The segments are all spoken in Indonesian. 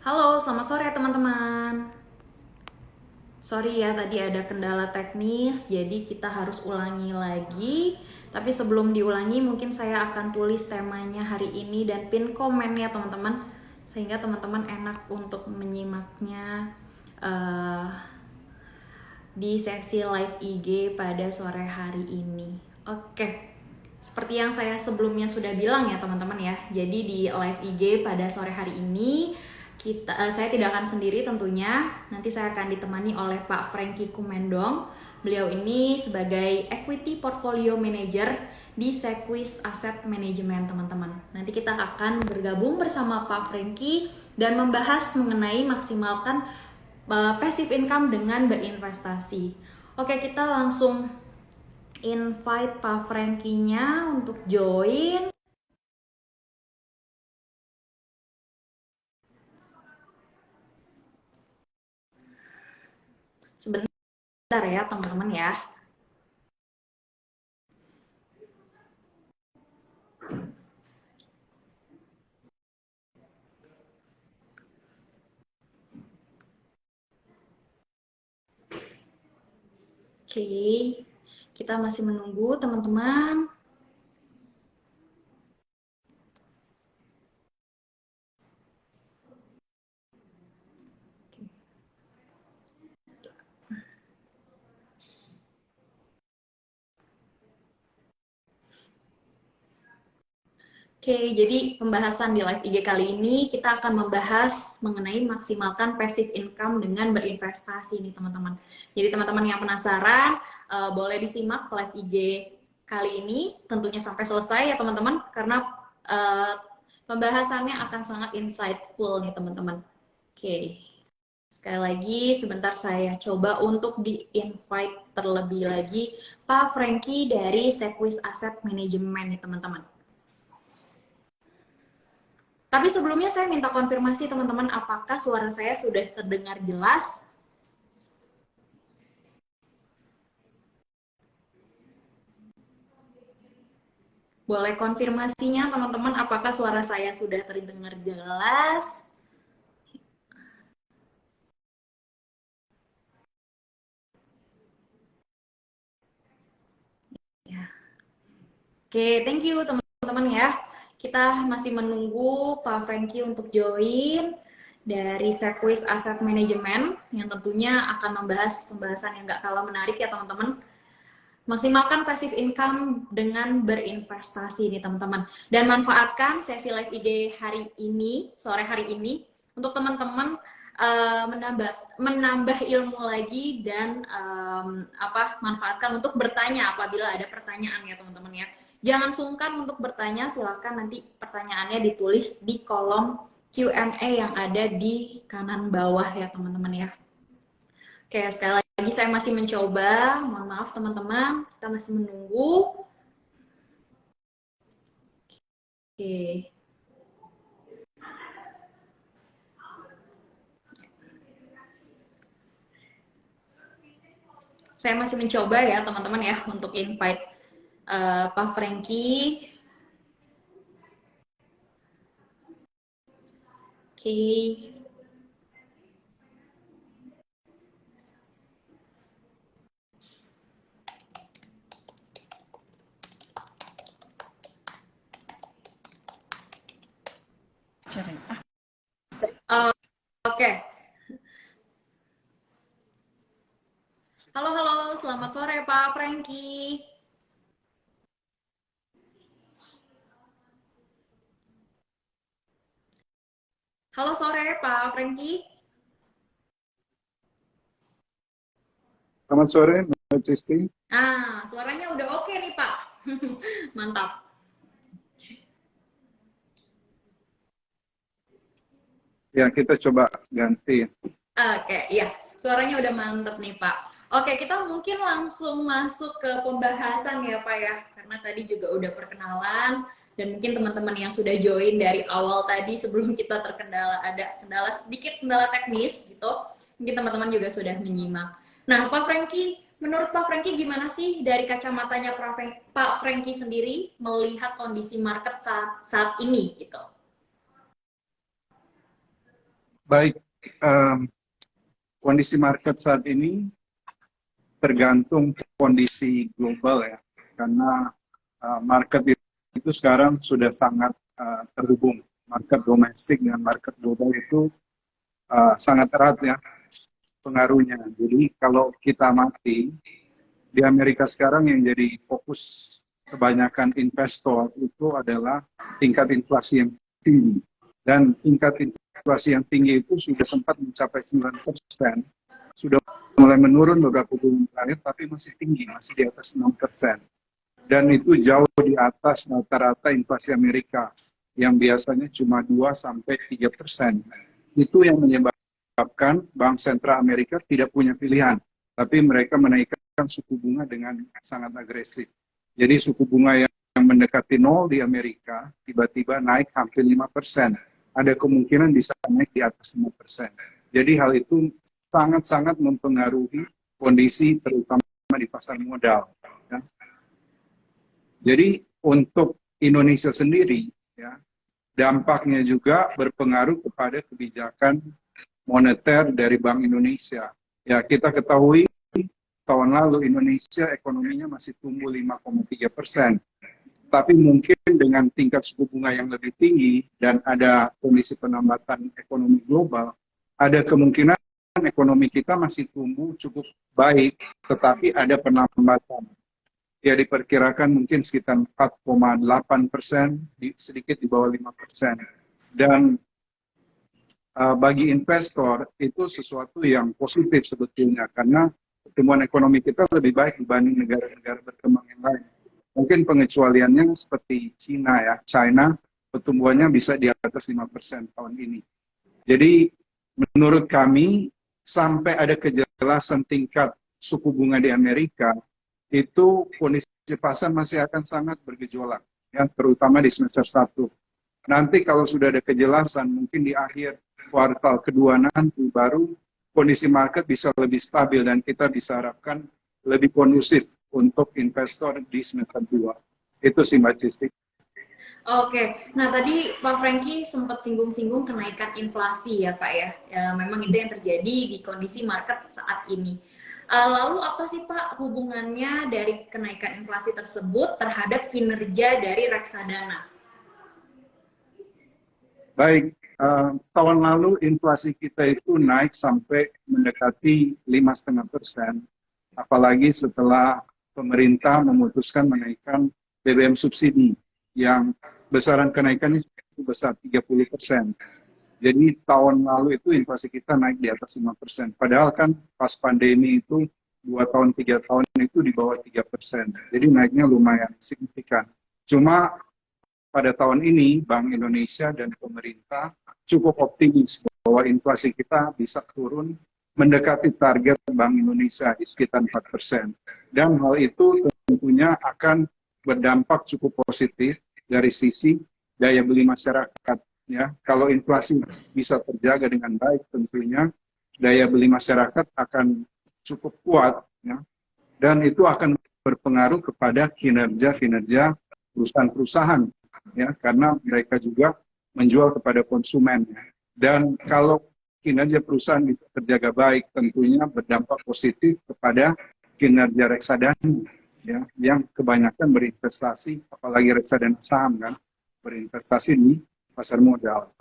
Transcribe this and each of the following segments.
Halo, selamat sore teman-teman. Sorry ya, tadi ada kendala teknis, jadi kita harus ulangi lagi. Tapi sebelum diulangi, mungkin saya akan tulis temanya hari ini dan pin komen ya teman-teman, sehingga teman-teman enak untuk menyimaknya eh, di sesi live IG pada sore hari ini. Oke, seperti yang saya sebelumnya sudah bilang ya teman-teman ya. Jadi di live IG pada sore hari ini saya tidak akan sendiri tentunya. Nanti saya akan ditemani oleh Pak Franky Kumendong. Beliau ini sebagai Equity Portfolio Manager di Sequis Asset Management teman-teman. Nanti kita akan bergabung bersama Pak Franky dan membahas mengenai maksimalkan passive income dengan berinvestasi. Oke, kita langsung invite Pak Franky-nya untuk join. Sebentar ya teman-teman ya. Oke, kita masih menunggu teman-teman. Oke, jadi pembahasan di live IG kali ini kita akan membahas mengenai maksimalkan passive income dengan berinvestasi nih teman-teman. Jadi teman-teman yang penasaran boleh disimak live IG kali ini tentunya sampai selesai ya teman-teman karena pembahasannya akan sangat insightful nih teman-teman. Oke, sekali lagi sebentar saya coba untuk di-invite terlebih lagi Pak Franky dari Sequis Asset Management nih teman-teman. Tapi sebelumnya saya minta konfirmasi teman-teman, apakah suara saya sudah terdengar jelas? Boleh konfirmasinya teman-teman, apakah suara saya sudah terdengar jelas? Ya. Oke, thank you teman-teman ya. Kita masih menunggu Pak Franky untuk join dari Sequis Asset Management yang tentunya akan membahas pembahasan yang gak kalah menarik ya teman-teman. Maksimalkan passive income dengan berinvestasi nih teman-teman. Dan manfaatkan sesi live IG hari ini, sore hari ini, untuk teman-teman menambah ilmu lagi dan manfaatkan untuk bertanya apabila ada pertanyaan ya teman-teman ya. Jangan sungkan untuk bertanya, silahkan nanti pertanyaannya ditulis di kolom Q&A yang ada di kanan bawah ya teman-teman ya. Oke, sekali lagi saya masih mencoba. Mohon maaf teman-teman, kita masih menunggu. Oke. Saya masih mencoba ya teman-teman ya untuk invite Pak Franky. Oke. Oke. Halo, halo. Selamat sore Pak Franky. Halo sore Pak Franky. Selamat sore, Mbak Cisti. Suaranya udah oke nih Pak. Mantap. Ya, kita coba ganti. Oke, iya. Suaranya udah mantep nih, Pak. Oke, kita mungkin langsung masuk ke pembahasan ya, Pak ya. Karena tadi juga udah perkenalan dan mungkin teman-teman yang sudah join dari awal tadi sebelum kita ada kendala sedikit kendala teknis gitu. Mungkin teman-teman juga sudah menyimak. Nah, Pak Franky, menurut Pak Franky gimana sih dari kacamatanya Pak Franky sendiri melihat kondisi market saat ini gitu? Baik, kondisi market saat ini tergantung kondisi global ya, karena market itu sekarang sudah sangat terhubung. Market domestik dengan market global itu sangat erat ya pengaruhnya. Jadi kalau kita mati, di Amerika sekarang yang jadi fokus kebanyakan investor itu adalah tingkat inflasi yang tinggi. Dan tingkat inflasi yang tinggi itu sudah sempat mencapai 9%, sudah mulai menurun beberapa bulan terakhir, tapi masih tinggi, masih di atas 6%. Dan itu jauh di atas rata-rata inflasi Amerika, yang biasanya cuma 2-3%. Itu yang menyebabkan Bank Sentral Amerika tidak punya pilihan, tapi mereka menaikkan suku bunga dengan sangat agresif. Jadi suku bunga yang mendekati 0 di Amerika tiba-tiba naik hampir 5%. Ada kemungkinan bisa naik di atas 5%. Jadi hal itu sangat-sangat mempengaruhi kondisi terutama di pasar modal. Ya. Jadi untuk Indonesia sendiri, ya, dampaknya juga berpengaruh kepada kebijakan moneter dari Bank Indonesia. Ya, kita ketahui tahun lalu Indonesia ekonominya masih tumbuh 5,3%. Tapi mungkin dengan tingkat suku bunga yang lebih tinggi dan ada kondisi penambatan ekonomi global, ada kemungkinan ekonomi kita masih tumbuh cukup baik, tetapi ada penambatan. Ya diperkirakan mungkin sekitar 4,8%, sedikit di bawah 5%. Dan bagi investor itu sesuatu yang positif sebetulnya, karena pertumbuhan ekonomi kita lebih baik dibanding negara-negara berkembang yang lain. Mungkin pengecualiannya seperti China ya, China pertumbuhannya bisa di atas 5% tahun ini. Jadi menurut kami sampai ada kejelasan tingkat suku bunga di Amerika, itu kondisi pasar masih akan sangat bergejolak, ya, terutama di semester 1. Nanti kalau sudah ada kejelasan, mungkin di akhir kuartal kedua nanti baru kondisi market bisa lebih stabil dan kita bisa harapkan lebih kondusif untuk investor di semester 2. Itu sih Mbak Cisti. Oke, nah tadi Pak Franky sempat singgung-singgung kenaikan inflasi ya Pak ya. Memang itu yang terjadi di kondisi market saat ini. Lalu apa sih Pak hubungannya dari kenaikan inflasi tersebut terhadap kinerja dari reksadana? Baik, tahun lalu inflasi kita itu naik sampai mendekati 5,5%. Apalagi setelah pemerintah memutuskan menaikkan BBM subsidi yang besaran kenaikannya cukup besar, 30%. Jadi tahun lalu itu inflasi kita naik di atas 5%. Padahal kan pas pandemi itu 2 tahun, 3 tahun itu di bawah 3%. Jadi naiknya lumayan signifikan. Cuma pada tahun ini Bank Indonesia dan pemerintah cukup optimis bahwa inflasi kita bisa turun mendekati target Bank Indonesia di sekitar 4%. Dan hal itu tentunya akan berdampak cukup positif dari sisi daya beli masyarakat. Ya, kalau inflasi bisa terjaga dengan baik, tentunya daya beli masyarakat akan cukup kuat, ya, dan itu akan berpengaruh kepada kinerja perusahaan-perusahaan, ya, karena mereka juga menjual kepada konsumen. Ya. Dan kalau kinerja perusahaan bisa terjaga baik, tentunya berdampak positif kepada kinerja reksadana, ya, yang kebanyakan berinvestasi, apalagi reksadana saham kan, berinvestasi di pasar modal.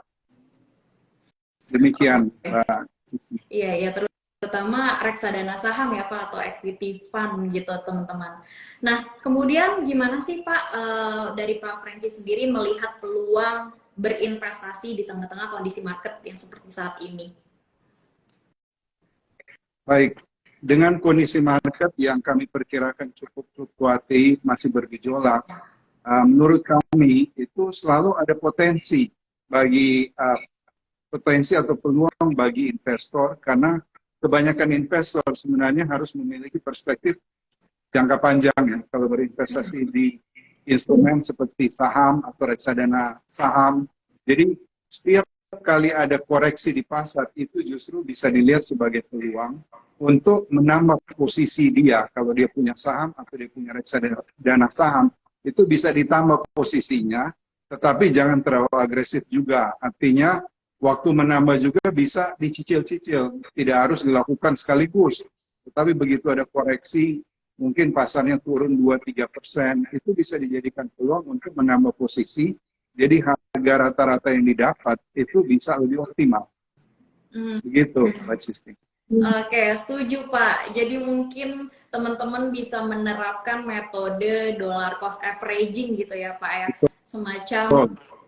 Demikian, Mbak Cici. Iya, terutama reksadana saham ya Pak, atau equity fund gitu teman-teman. Nah, kemudian gimana sih Pak dari Pak Franky sendiri melihat peluang berinvestasi di tengah-tengah kondisi market yang seperti saat ini? Baik, dengan kondisi market yang kami perkirakan cukup fluktuatif, masih bergejolak, menurut kami itu selalu ada potensi atau peluang bagi investor, karena kebanyakan investor sebenarnya harus memiliki perspektif jangka panjang ya kalau berinvestasi di instrumen seperti saham atau reksadana saham. Jadi setiap kali ada koreksi di pasar itu justru bisa dilihat sebagai peluang untuk menambah posisi dia. Kalau dia punya saham atau dia punya reksadana saham, itu bisa ditambah posisinya, tetapi jangan terlalu agresif juga. Artinya Waktu menambah juga bisa dicicil-cicil, tidak harus dilakukan sekaligus. Tetapi begitu ada koreksi, mungkin pasarnya turun 2-3%, itu bisa dijadikan peluang untuk menambah posisi. Jadi harga rata-rata yang didapat itu bisa lebih optimal. Begitu, Mbak Cisti. Oke, setuju Pak. Jadi mungkin teman-teman bisa menerapkan metode dollar cost averaging gitu ya Pak ya. Semacam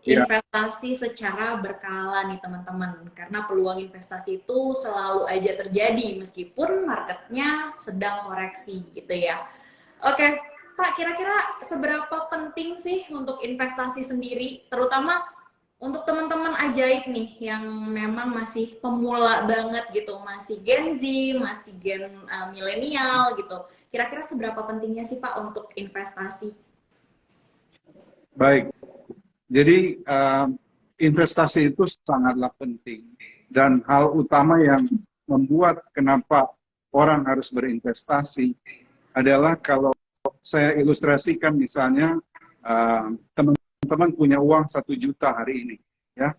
Ya, investasi secara berkala nih teman-teman. Karena peluang investasi itu selalu aja terjadi meskipun marketnya sedang koreksi gitu ya. Oke, Pak, kira-kira seberapa penting sih untuk investasi sendiri, terutama untuk teman-teman ajaib nih yang memang masih pemula banget gitu, masih Gen Z, masih Gen milenial gitu. Kira-kira seberapa pentingnya sih Pak untuk investasi? baik. Jadi investasi itu sangatlah penting. Dan hal utama yang membuat kenapa orang harus berinvestasi adalah kalau saya ilustrasikan misalnya teman-teman punya uang 1 juta hari ini. Ya,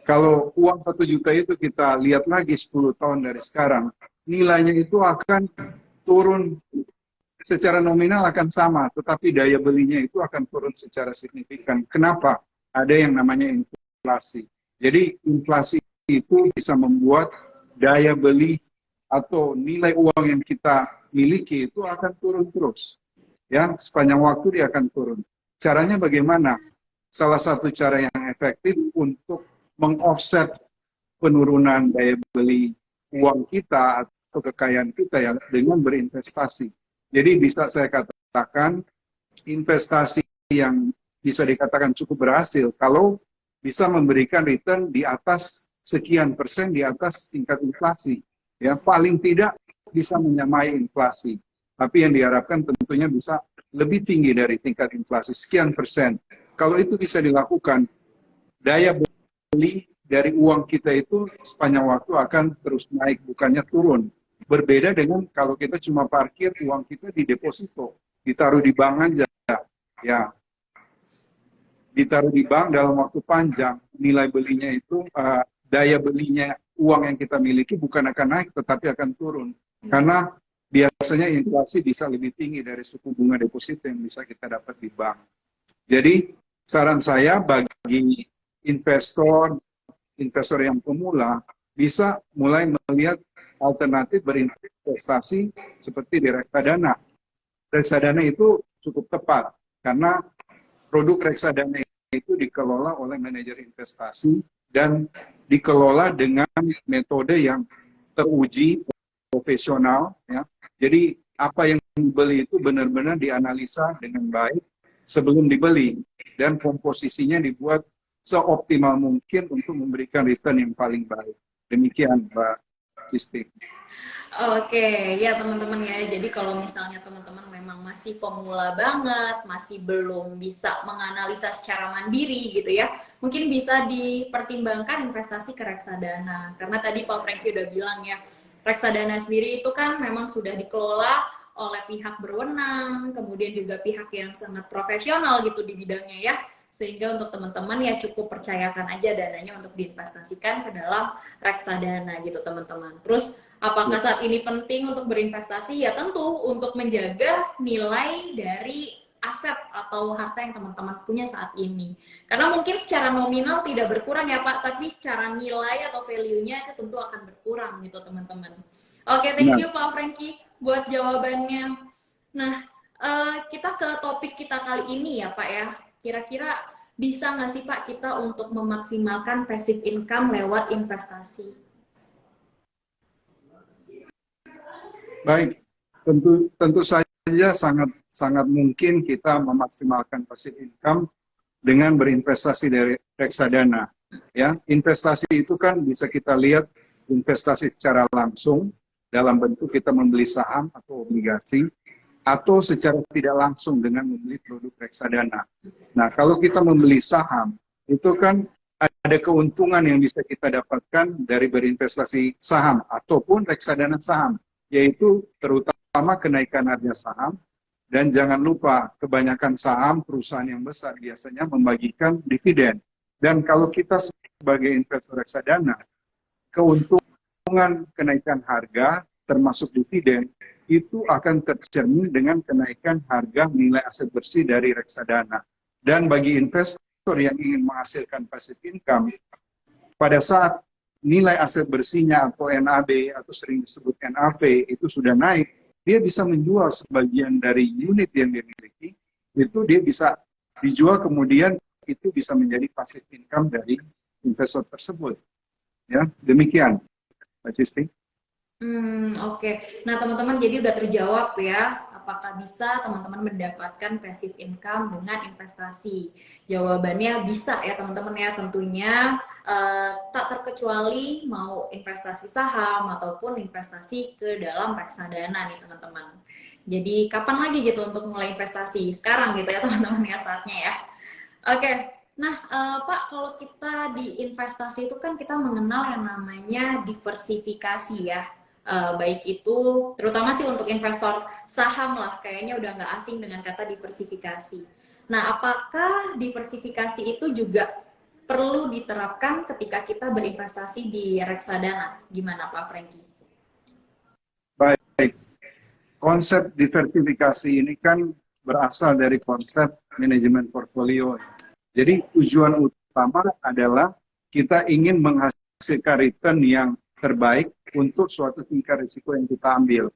kalau uang 1 juta itu kita lihat lagi 10 tahun dari sekarang, nilainya itu akan turun secara nominal akan sama, tetapi daya belinya itu akan turun secara signifikan. Kenapa? Ada yang namanya inflasi. Jadi inflasi itu bisa membuat daya beli atau nilai uang yang kita miliki itu akan turun terus. Ya, sepanjang waktu dia akan turun. Caranya bagaimana? Salah satu cara yang efektif untuk mengoffset penurunan daya beli uang kita atau kekayaan kita ya dengan berinvestasi. Jadi bisa saya katakan investasi yang bisa dikatakan cukup berhasil kalau bisa memberikan return di atas sekian persen di atas tingkat inflasi. Ya, paling tidak bisa menyamai inflasi. Tapi yang diharapkan tentunya bisa lebih tinggi dari tingkat inflasi sekian persen. Kalau itu bisa dilakukan, daya beli dari uang kita itu sepanjang waktu akan terus naik, bukannya turun. Berbeda dengan kalau kita cuma parkir uang kita di deposito, ditaruh di bank aja, ya, ditaruh di bank dalam waktu panjang, nilai belinya itu, daya belinya uang yang kita miliki bukan akan naik, tetapi akan turun. Karena biasanya inflasi bisa lebih tinggi dari suku bunga deposito yang bisa kita dapat di bank. Jadi saran saya bagi investor yang pemula bisa mulai melihat alternatif berinvestasi seperti di reksadana. Reksadana itu cukup tepat karena produk reksadana itu dikelola oleh manajer investasi dan dikelola dengan metode yang teruji profesional. Ya. Jadi apa yang dibeli itu benar-benar dianalisa dengan baik sebelum dibeli dan komposisinya dibuat seoptimal mungkin untuk memberikan return yang paling baik. Demikian, Mbak Cisti. Oke, ya teman-teman ya. Jadi kalau misalnya teman-teman memang masih pemula banget, masih belum bisa menganalisa secara mandiri gitu ya, mungkin bisa dipertimbangkan investasi ke reksadana. Karena tadi Pak Franky udah bilang ya, reksadana sendiri itu kan memang sudah dikelola oleh pihak berwenang, kemudian juga pihak yang sangat profesional gitu di bidangnya ya. Sehingga untuk teman-teman ya cukup percayakan aja dananya untuk diinvestasikan ke dalam reksadana gitu teman-teman. Terus apakah saat ini penting untuk berinvestasi? Ya tentu untuk menjaga nilai dari aset atau harta yang teman-teman punya saat ini. Karena mungkin secara nominal tidak berkurang ya Pak, tapi secara nilai atau value-nya itu tentu akan berkurang gitu teman-teman. Oke, thank you Pak Franky buat jawabannya. Nah, kita ke topik kita kali ini ya Pak ya. Kira-kira bisa nggak sih Pak kita untuk memaksimalkan passive income lewat investasi? Baik, tentu saja sangat mungkin kita memaksimalkan passive income dengan berinvestasi dari reksadana. Ya, investasi itu kan bisa kita lihat investasi secara langsung dalam bentuk kita membeli saham atau obligasi, atau secara tidak langsung dengan membeli produk reksadana. Nah, kalau kita membeli saham, itu kan ada keuntungan yang bisa kita dapatkan dari berinvestasi saham ataupun reksadana saham, yaitu terutama kenaikan harga saham, dan jangan lupa kebanyakan saham perusahaan yang besar biasanya membagikan dividen. Dan kalau kita sebagai investor reksadana, keuntungan kenaikan harga termasuk dividen itu akan tercermin dengan kenaikan harga nilai aset bersih dari reksadana. Dan bagi investor yang ingin menghasilkan passive income, pada saat nilai aset bersihnya atau NAB atau sering disebut NAV itu sudah naik, dia bisa menjual sebagian dari unit yang dia miliki, itu dia bisa dijual kemudian itu bisa menjadi passive income dari investor tersebut. Ya, demikian, Mbak Cisti. Oke. Nah, teman-teman jadi udah terjawab ya, apakah bisa teman-teman mendapatkan passive income dengan investasi? Jawabannya bisa ya teman-teman ya, tentunya tak terkecuali mau investasi saham ataupun investasi ke dalam reksadana nih teman-teman. Jadi kapan lagi gitu untuk mulai investasi? Sekarang gitu ya teman-teman ya saatnya ya. Oke. Nah, Pak, kalau kita di investasi itu kan kita mengenal yang namanya diversifikasi ya. Baik itu, terutama sih untuk investor saham lah, kayaknya udah nggak asing dengan kata diversifikasi. Nah, apakah diversifikasi itu juga perlu diterapkan ketika kita berinvestasi di reksadana? Gimana Pak Franky? Baik, konsep diversifikasi ini kan berasal dari konsep manajemen portfolio. Jadi tujuan utama adalah kita ingin menghasilkan return yang terbaik untuk suatu tingkat risiko yang kita ambil.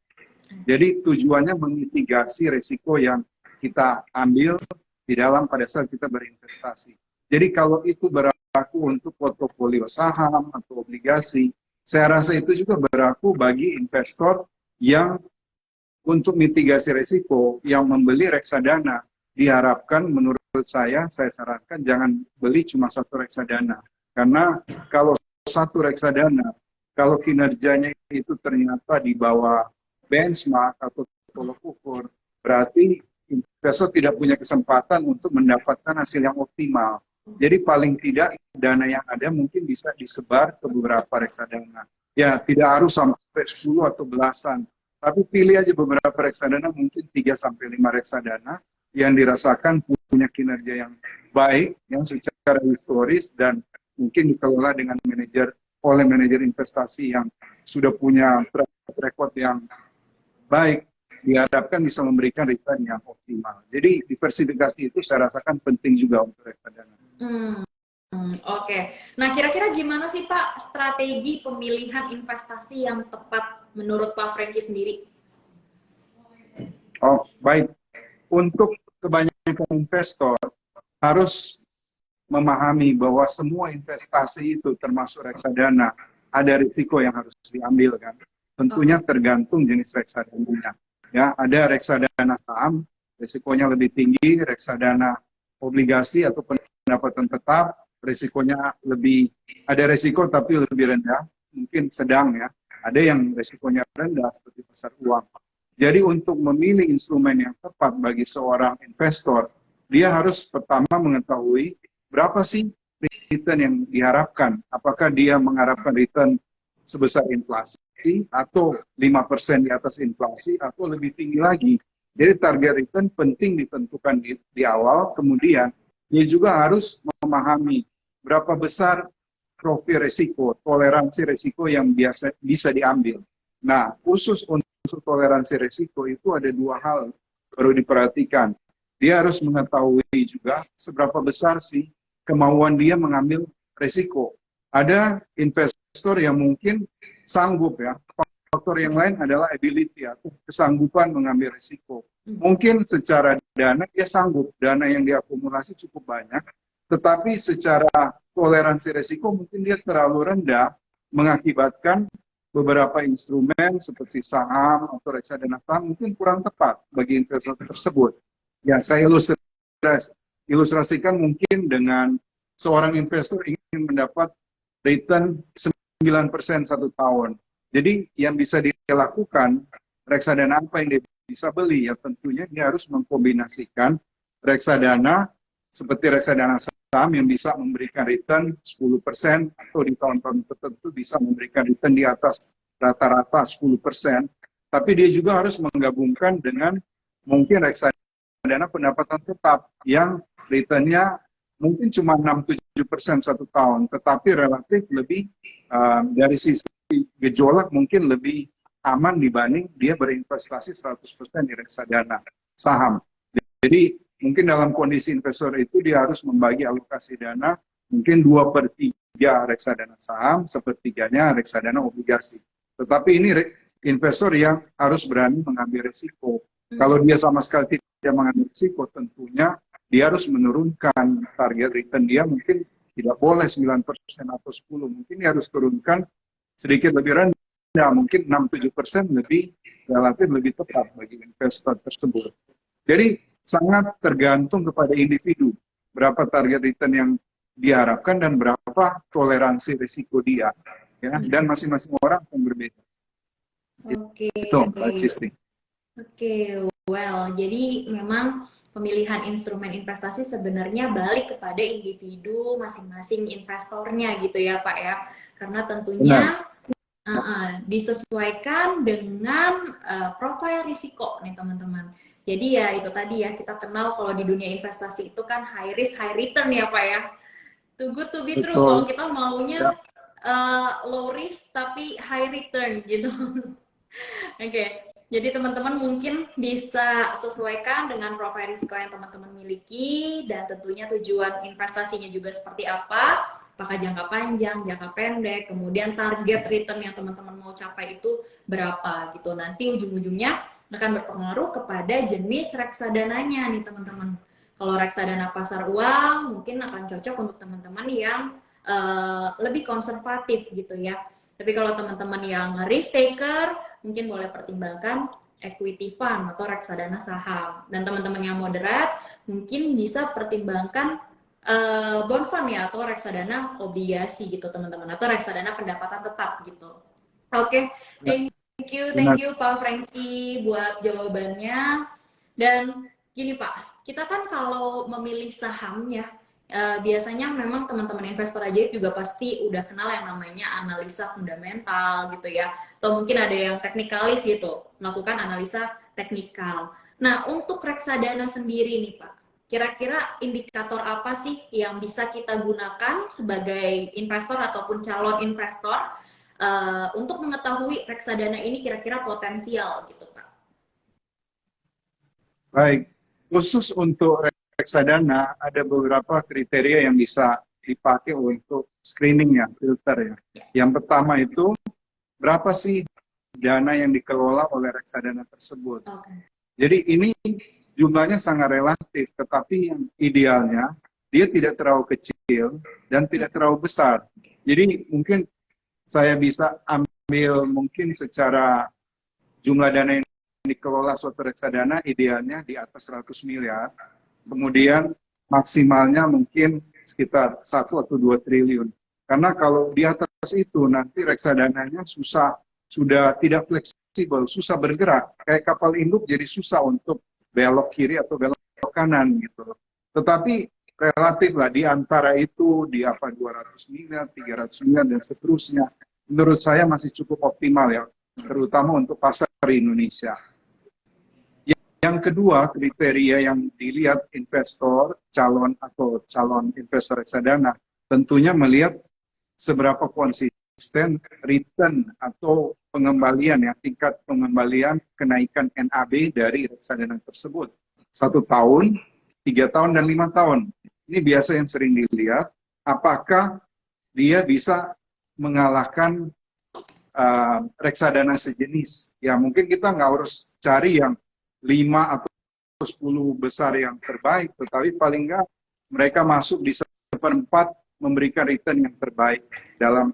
Jadi tujuannya memitigasi risiko yang kita ambil di dalam pada saat kita berinvestasi. Jadi kalau itu berlaku untuk portofolio saham atau obligasi, saya rasa itu juga berlaku bagi investor yang untuk mitigasi risiko yang membeli reksadana. Diharapkan menurut saya sarankan jangan beli cuma satu reksadana. Karena kalau satu reksadana, kalau kinerjanya itu ternyata di bawah benchmark atau tolok ukur, berarti investor tidak punya kesempatan untuk mendapatkan hasil yang optimal. Jadi paling tidak dana yang ada mungkin bisa disebar ke beberapa reksadana. Ya, tidak harus sampai 10 atau belasan. Tapi pilih aja beberapa reksadana, mungkin 3-5 reksadana yang dirasakan punya kinerja yang baik, yang secara historis dan mungkin dikelola dengan oleh manajer investasi yang sudah punya track record yang baik, diharapkan bisa memberikan return yang optimal. Jadi diversifikasi itu saya rasakan penting juga untuk reksadana. Oke. Nah, kira-kira gimana sih Pak strategi pemilihan investasi yang tepat menurut Pak Franky sendiri? Oh, baik. Untuk kebanyakan investor harus memahami bahwa semua investasi itu termasuk reksadana ada risiko yang harus diambil kan. Tentunya tergantung jenis reksadana. Ya, ada reksadana saham risikonya lebih tinggi, reksadana obligasi atau pendapatan tetap risikonya ada risiko tapi lebih rendah, mungkin sedang ya. Ada yang risikonya rendah seperti pasar uang. Jadi untuk memilih instrumen yang tepat bagi seorang investor, dia harus pertama mengetahui berapa sih return yang diharapkan. Apakah dia mengharapkan return sebesar inflasi atau 5% di atas inflasi atau lebih tinggi lagi. Jadi target return penting ditentukan di awal, kemudian dia juga harus memahami berapa besar profil risiko, toleransi risiko yang bisa diambil. Nah, khusus untuk toleransi risiko itu ada dua hal perlu diperhatikan. Dia harus mengetahui juga seberapa besar sih kemauan dia mengambil risiko. Ada investor yang mungkin sanggup ya. Faktor yang lain adalah ability atau kesanggupan mengambil risiko. Mungkin secara dana dia sanggup, dana yang diakumulasi cukup banyak, tetapi secara toleransi risiko mungkin dia terlalu rendah, mengakibatkan beberapa instrumen seperti saham atau reksadana saham mungkin kurang tepat bagi investor tersebut. Ya, saya ilustrasikan mungkin dengan seorang investor ingin mendapat return 9% 1 tahun. Jadi yang bisa dilakukan, reksadana apa yang dia bisa beli? Ya tentunya dia harus mengkombinasikan reksadana seperti reksadana saham yang bisa memberikan return 10% atau di tahun-tahun tertentu bisa memberikan return di atas rata-rata 10%. Tapi dia juga harus menggabungkan dengan mungkin reksadana pendapatan tetap yang returnnya mungkin cuma 6-7% 7% satu tahun, tetapi relatif lebih dari sisi gejolak mungkin lebih aman dibanding dia berinvestasi 100% di reksadana saham. Jadi mungkin dalam kondisi investor itu dia harus membagi alokasi dana mungkin 2/3 reksadana saham, sepertiganya reksadana obligasi. Tetapi ini investor yang harus berani mengambil risiko. Kalau dia sama sekali tidak mengambil risiko, tentunya dia harus menurunkan target return dia, mungkin tidak boleh 9% atau 10%, mungkin dia harus turunkan sedikit lebih rendah, mungkin 6-7% lebih relatif lebih tepat bagi investor tersebut. Jadi sangat tergantung kepada individu, berapa target return yang diharapkan dan berapa toleransi risiko dia, ya, dan masing-masing orang akan berbeda. Oke. Itu, Mbak Cisti. Oke, well, jadi memang pemilihan instrumen investasi sebenarnya balik kepada individu masing-masing investornya gitu ya Pak ya, karena tentunya disesuaikan dengan profil risiko nih teman-teman. Jadi ya itu tadi ya, kita kenal kalau di dunia investasi itu kan high risk high return ya Pak ya. Too good to be true. Kalau kita maunya low risk tapi high return gitu. Oke. Jadi teman-teman mungkin bisa sesuaikan dengan profil risiko yang teman-teman miliki dan tentunya tujuan investasinya juga seperti apa, apakah jangka panjang, jangka pendek, kemudian target return yang teman-teman mau capai itu berapa gitu. Nanti ujung-ujungnya akan berpengaruh kepada jenis reksadananya nih teman-teman. Kalau reksadana pasar uang mungkin akan cocok untuk teman-teman yang lebih konservatif gitu ya. Tapi kalau teman-teman yang risk taker, mungkin boleh pertimbangkan equity fund atau reksadana saham. Dan teman-teman yang moderat, mungkin bisa pertimbangkan bond fund ya, atau reksadana obligasi gitu teman-teman, atau reksadana pendapatan tetap gitu. Oke, thank you Pak Franky buat jawabannya. Dan gini Pak, kita kan kalau memilih saham ya, biasanya memang teman-teman investor ajaib juga pasti udah kenal yang namanya analisa fundamental gitu ya, atau mungkin ada yang teknikalis gitu, melakukan analisa teknikal. Nah, untuk reksadana sendiri nih Pak, kira-kira indikator apa sih yang bisa kita gunakan sebagai investor ataupun calon investor untuk mengetahui reksadana ini kira-kira potensial gitu Pak? Baik, khusus untuk reksadana ada beberapa kriteria yang bisa dipakai untuk screening ya, filter ya. Yang pertama itu berapa sih dana yang dikelola oleh reksadana tersebut. Jadi ini jumlahnya sangat relatif, tetapi yang idealnya dia tidak terlalu kecil dan tidak terlalu besar. Jadi mungkin saya bisa ambil mungkin secara jumlah dana yang dikelola suatu reksadana idealnya di atas 100 miliar, kemudian maksimalnya mungkin sekitar 1 atau 2 triliun. Karena kalau di atas itu nanti reksadananya sudah tidak fleksibel, susah bergerak. Kayak kapal induk jadi susah untuk belok kiri atau belok kanan gitu. Tetapi relatif lah di antara itu di 200 miliar, 300 miliar dan seterusnya. Menurut saya masih cukup optimal ya, terutama untuk pasar Indonesia. Yang kedua, kriteria yang dilihat investor, calon investor reksadana, tentunya melihat seberapa konsisten return atau pengembalian ya, tingkat pengembalian kenaikan NAB dari reksadana tersebut. 1 tahun, 3 tahun, dan 5 tahun. Ini biasa yang sering dilihat, apakah dia bisa mengalahkan reksadana sejenis. Ya mungkin kita nggak harus cari yang 5 atau 10 besar yang terbaik, tetapi paling nggak mereka masuk di 1/4 memberikan return yang terbaik dalam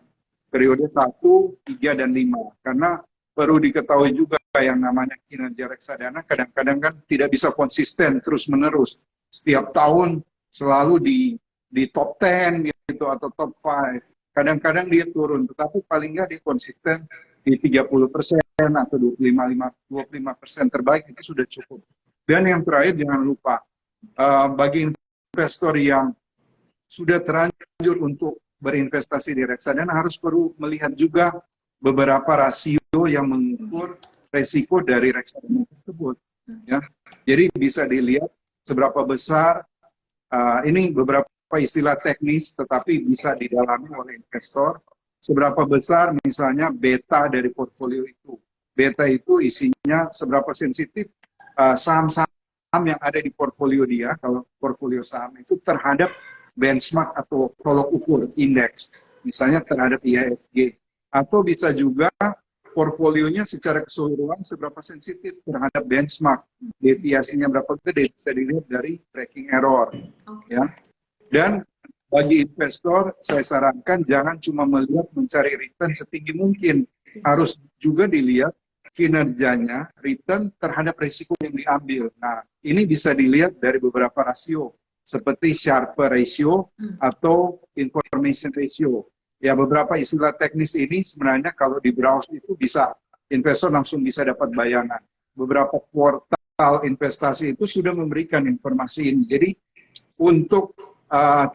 periode 1, 3, dan 5. Karena perlu diketahui juga yang namanya kinerja reksadana kadang-kadang kan tidak bisa konsisten terus-menerus. Setiap tahun selalu di top 10 gitu atau top 5. Kadang-kadang dia turun, tetapi paling nggak dia konsisten di 30% atau 25% terbaik itu sudah cukup. Dan yang terakhir jangan lupa, bagi investor yang sudah terlanjur untuk berinvestasi di reksadana harus perlu melihat juga beberapa rasio yang mengukur resiko dari reksadana tersebut. Ya. Jadi bisa dilihat seberapa besar, ini beberapa istilah teknis tetapi bisa didalami oleh investor. Seberapa besar misalnya beta dari portfolio itu. Beta itu isinya seberapa sensitif saham-saham yang ada di portfolio dia, kalau portfolio saham itu terhadap benchmark atau tolok ukur indeks, misalnya terhadap IHSG. Atau bisa juga portfolionya secara keseluruhan seberapa sensitif terhadap benchmark, deviasinya berapa gede, bisa dilihat dari tracking error. Ya. Dan bagi investor, saya sarankan jangan cuma melihat mencari return setinggi mungkin. Harus juga dilihat kinerjanya, return terhadap risiko yang diambil. Nah, ini bisa dilihat dari beberapa rasio, seperti Sharpe ratio atau information ratio. Ya, beberapa istilah teknis ini sebenarnya kalau di browse itu bisa, investor langsung bisa dapat bayangan. Beberapa portal investasi itu sudah memberikan informasi ini. Jadi, untuk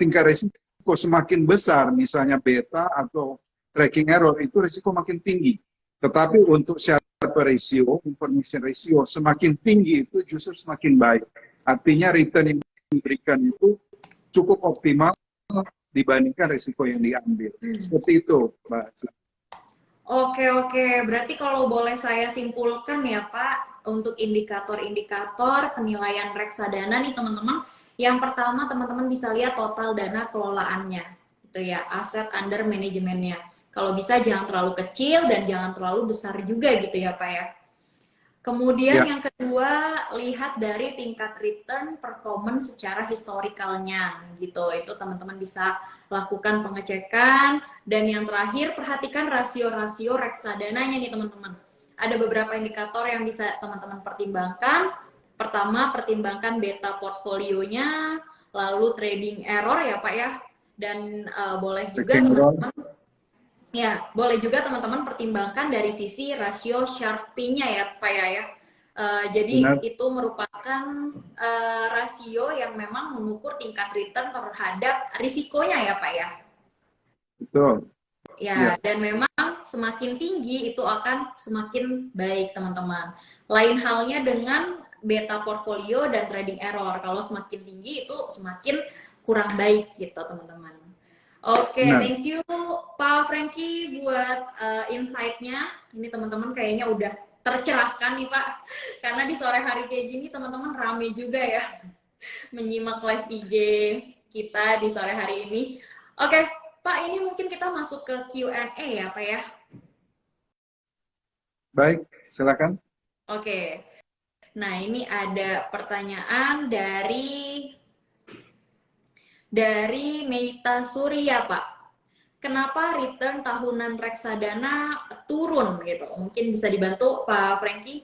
tingkat risiko semakin besar, misalnya beta atau tracking error, itu risiko makin tinggi. Tetapi untuk Sharpe ratio, information ratio, semakin tinggi itu justru semakin baik. Artinya return yang diberikan itu cukup optimal dibandingkan risiko yang diambil. Seperti itu, Mbak. Oke. Berarti kalau boleh saya simpulkan ya Pak, untuk indikator-indikator penilaian reksadana nih teman-teman, yang pertama teman-teman bisa lihat total dana kelolaannya, itu ya, aset under manajemennya. Kalau bisa jangan terlalu kecil dan jangan terlalu besar juga gitu ya Pak ya. Kemudian yang kedua, lihat dari tingkat return performance secara historikalnya gitu. Itu teman-teman bisa lakukan pengecekan. Dan yang terakhir, perhatikan rasio-rasio reksadananya nih teman-teman. Ada beberapa indikator yang bisa teman-teman pertimbangkan. Pertama, pertimbangkan beta portfolionya, lalu trading error ya Pak ya. Dan boleh juga teman-teman boleh juga teman-teman pertimbangkan dari sisi rasio Sharpe-nya ya Pak ya. Jadi benar, itu merupakan rasio yang memang mengukur tingkat return terhadap risikonya ya Pak ya. Betul. Ya, dan memang semakin tinggi itu akan semakin baik teman-teman. Lain halnya dengan beta portfolio dan trading error. Kalau semakin tinggi itu semakin kurang baik gitu teman-teman. Oke, thank you Pak Franky buat insight-nya. Ini teman-teman kayaknya udah tercerahkan nih Pak. Karena di sore hari kayak gini teman-teman rame juga ya menyimak live IG kita di sore hari ini. Oke, Pak, ini mungkin kita masuk ke Q&A ya Pak ya. Baik, silakan. Oke. Nah, ini ada pertanyaan dari Meita Surya, Pak. Kenapa return tahunan reksadana turun gitu? Mungkin bisa dibantu Pak Franky?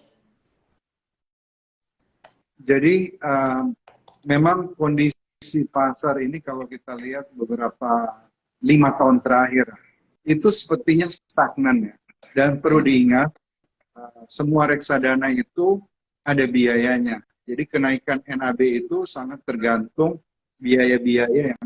Jadi memang kondisi pasar ini kalau kita lihat beberapa 5 tahun terakhir itu sepertinya stagnan ya. Dan perlu diingat semua reksadana itu ada biayanya. Jadi kenaikan NAB itu sangat tergantung biaya-biaya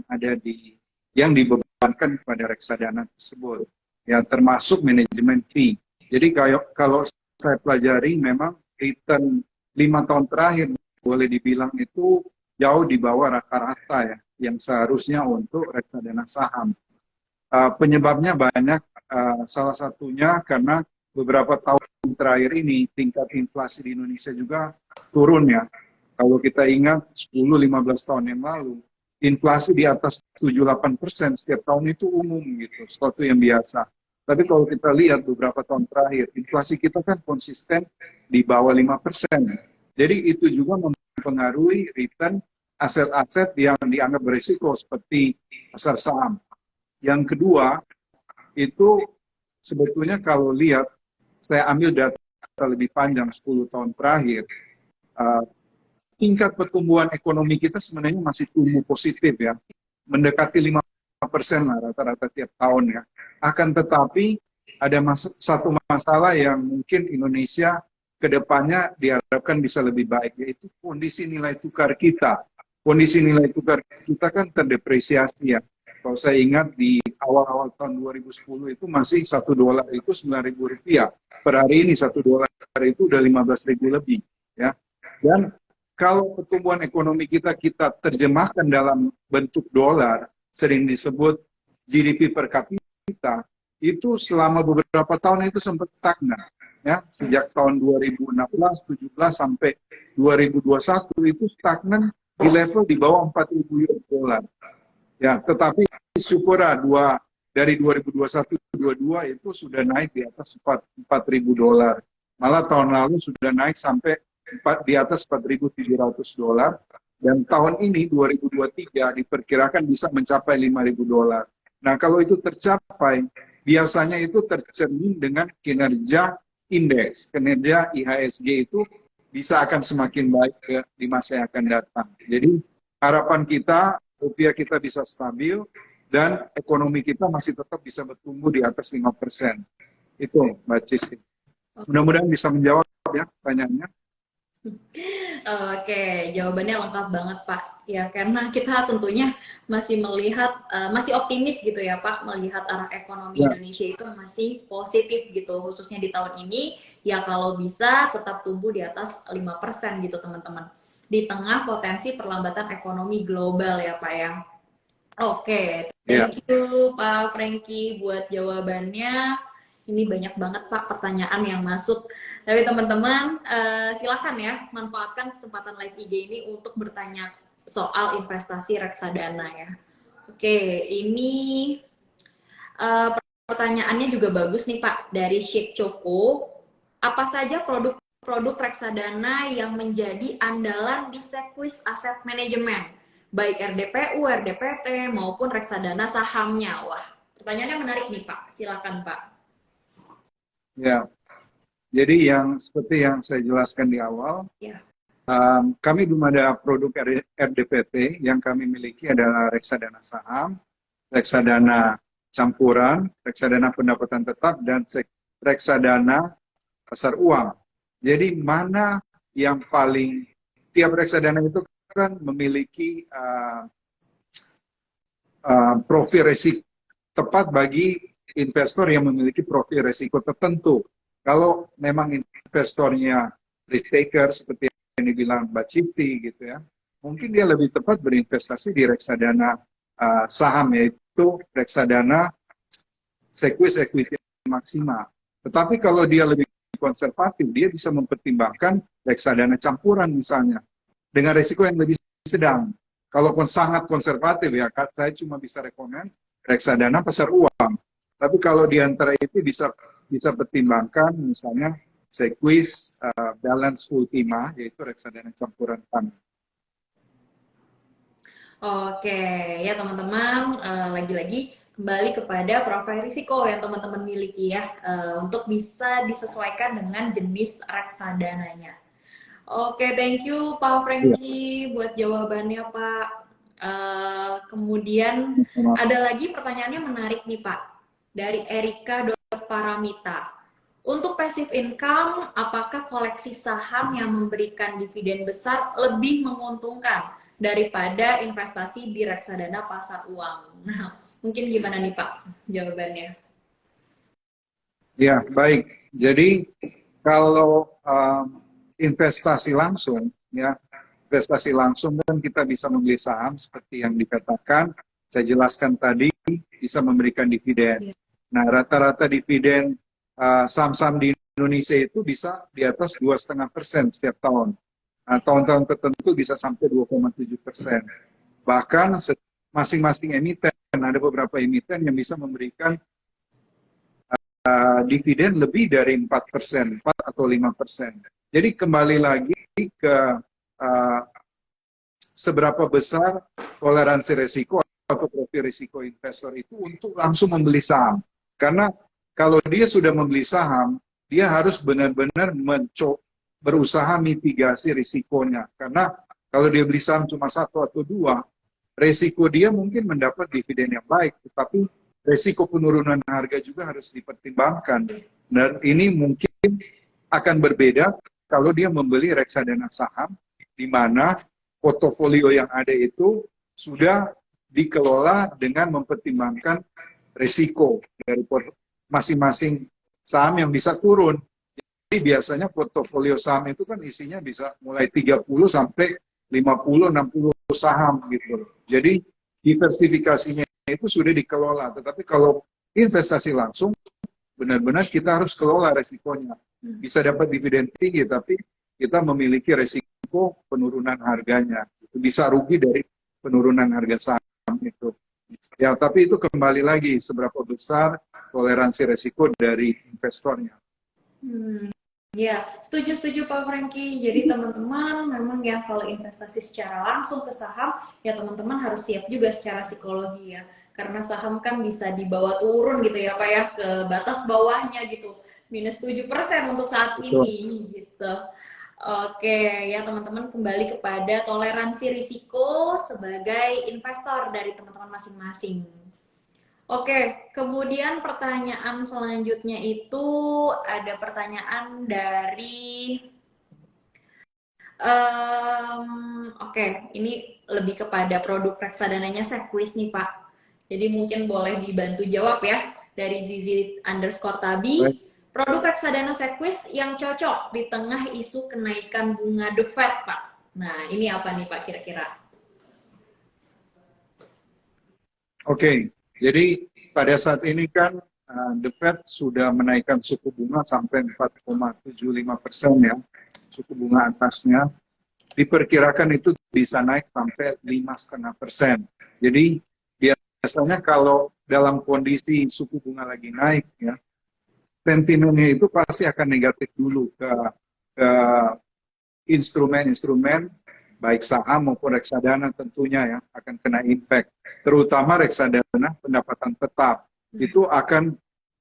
yang dibebankan kepada reksadana tersebut, ya termasuk manajemen fee. Jadi kalau saya pelajari memang return 5 tahun terakhir boleh dibilang itu jauh di bawah rata-rata ya yang seharusnya untuk reksadana saham. Penyebabnya banyak, salah satunya karena beberapa tahun terakhir ini tingkat inflasi di Indonesia juga turun ya. Kalau kita ingat 10-15 tahun yang lalu, inflasi di atas 7-8% setiap tahun itu umum gitu, sesuatu yang biasa. Tapi kalau kita lihat beberapa tahun terakhir, inflasi kita kan konsisten di bawah 5%. Jadi itu juga mempengaruhi return aset-aset yang dianggap berisiko seperti pasar saham. Yang kedua, itu sebetulnya kalau lihat, saya ambil data lebih panjang 10 tahun terakhir, tingkat pertumbuhan ekonomi kita sebenarnya masih tumbuh positif ya, mendekati 5% lah rata-rata tiap tahun ya. Akan tetapi ada satu masalah yang mungkin Indonesia kedepannya diharapkan bisa lebih baik, yaitu kondisi nilai tukar kita. Kondisi nilai tukar kita kan terdepresiasi ya. Kalau saya ingat di awal-awal tahun 2010 itu masih $1 itu Rp9.000. Per hari ini $1 itu udah 15.000 lebih ya. Dan kalau pertumbuhan ekonomi kita terjemahkan dalam bentuk dolar, sering disebut GDP per kapita, itu selama beberapa tahun itu sempat stagnan. Ya, sejak tahun 2016, 17 sampai 2021 itu stagnan di level di bawah 4.000 US dollar. Ya, tetapi syukurlah dari 2021-22 itu sudah naik di atas 4.000 dolar. Malah tahun lalu sudah naik sampai di atas 4.700 dolar. Dan tahun ini 2023 diperkirakan bisa mencapai 5.000 dolar. Nah, kalau itu tercapai, biasanya itu tercermin dengan kinerja indeks, kinerja IHSG itu bisa akan semakin baik di masa yang akan datang. Jadi harapan kita, rupiah kita bisa stabil, dan ekonomi kita masih tetap bisa bertumbuh di atas 5%. Itu, Mbak Cisti. Mudah-mudahan bisa menjawab ya pertanyaannya. Oke, jawabannya lengkap banget Pak. Ya, karena kita tentunya masih melihat, masih optimis gitu ya Pak, melihat arah ekonomi Indonesia itu masih positif gitu, khususnya di tahun ini, ya kalau bisa tetap tumbuh di atas 5% gitu teman-teman. Di tengah potensi perlambatan ekonomi global ya Pak ya. Oke, thank you Pak Franky buat jawabannya. Ini banyak banget Pak pertanyaan yang masuk. Tapi teman-teman silahkan ya manfaatkan kesempatan live IG ini untuk bertanya soal investasi reksadana ya. Oke, ini pertanyaannya juga bagus nih Pak dari Sheikh Choco. Apa saja produk reksadana yang menjadi andalan di Sequis Asset Management, baik RDPU, RDPT maupun reksadana sahamnya? Wah, pertanyaannya menarik nih Pak. Silakan Pak. Ya, jadi seperti yang saya jelaskan di awal, kami belum ada produk RDPT. Yang kami miliki adalah reksadana saham, reksadana campuran, reksadana pendapatan tetap, dan reksadana pasar uang. Jadi mana yang paling, tiap reksadana itu kan memiliki profil risiko tepat bagi investor yang memiliki profil risiko tertentu. Kalau memang investornya risk taker seperti yang dibilang Mbak Cifti gitu ya, mungkin dia lebih tepat berinvestasi di reksadana saham, yaitu reksadana Sequis Equity Maxima. Tetapi kalau dia lebih konservatif, dia bisa mempertimbangkan reksadana campuran misalnya, dengan risiko yang lebih sedang. Kalaupun sangat konservatif ya, saya cuma bisa rekomend reksadana pasar uang. Tapi kalau di antara itu bisa pertimbangkan misalnya Sequis Balance Ultima, yaitu reksadana campuran fund. Oke, ya teman-teman, lagi-lagi kembali kepada profil risiko yang teman-teman miliki ya, untuk bisa disesuaikan dengan jenis reksadananya. Oke, thank you Pak Franky buat jawabannya Pak. Kemudian ada lagi pertanyaannya menarik nih Pak, dari Erika Paramita. Untuk passive income, apakah koleksi saham yang memberikan dividen besar lebih menguntungkan daripada investasi di reksadana pasar uang? Nah, mungkin gimana nih Pak jawabannya? Ya, baik. Jadi kalau investasi langsung, ya, investasi langsung kan kita bisa membeli saham seperti yang dikatakan, saya jelaskan tadi, bisa memberikan dividen. Nah, rata-rata dividen saham-saham di Indonesia itu bisa di atas 2,5% setiap tahun. Nah, tahun-tahun tertentu bisa sampai 2,7%. Bahkan masing-masing emiten, ada beberapa emiten yang bisa memberikan dividen lebih dari 4%, 4 atau 5%. Jadi kembali lagi ke seberapa besar toleransi risiko atau profil risiko investor itu untuk langsung membeli saham. Karena kalau dia sudah membeli saham, dia harus benar-benar berusaha mitigasi risikonya. Karena kalau dia beli saham cuma 1 atau 2, risiko dia mungkin mendapat dividen yang baik, tetapi risiko penurunan harga juga harus dipertimbangkan. Dan ini mungkin akan berbeda kalau dia membeli reksadana saham, di mana portofolio yang ada itu sudah dikelola dengan mempertimbangkan risiko dari masing-masing saham yang bisa turun. biasanya portofolio saham itu kan isinya bisa mulai 30 sampai 50, 60 saham gitu. Jadi diversifikasinya itu sudah dikelola. Tetapi kalau investasi langsung, benar-benar kita harus kelola resikonya. Bisa dapat dividen tinggi, tapi kita memiliki resiko penurunan harganya. Bisa rugi dari penurunan harga saham itu. Ya, tapi itu kembali lagi seberapa besar toleransi resiko dari investornya. Ya, setuju Pak Franky. Jadi teman-teman memang ya kalau investasi secara langsung ke saham, ya teman-teman harus siap juga secara psikologi ya. Karena saham kan bisa dibawa turun gitu ya Pak ya, ke batas bawahnya gitu. Minus 7% untuk saat ini gitu. Oke, ya teman-teman kembali kepada toleransi risiko sebagai investor dari teman-teman masing-masing. Oke, kemudian pertanyaan selanjutnya itu ada pertanyaan dari oke, ini lebih kepada produk reksadananya Sequis nih Pak. Jadi mungkin boleh dibantu jawab ya dari Zizi_Tabi. Produk reksadana Sequis yang cocok di tengah isu kenaikan bunga The Fed Pak. Nah ini apa nih Pak kira-kira? Oke, jadi pada saat ini kan The Fed sudah menaikkan suku bunga sampai 4,75% ya, suku bunga atasnya. Diperkirakan itu bisa naik sampai 5,5%. Jadi biasanya kalau dalam kondisi suku bunga lagi naik ya, sentimennya itu pasti akan negatif dulu ke instrumen-instrumen baik saham maupun reksadana tentunya ya akan kena impact. Terutama reksadana pendapatan tetap itu akan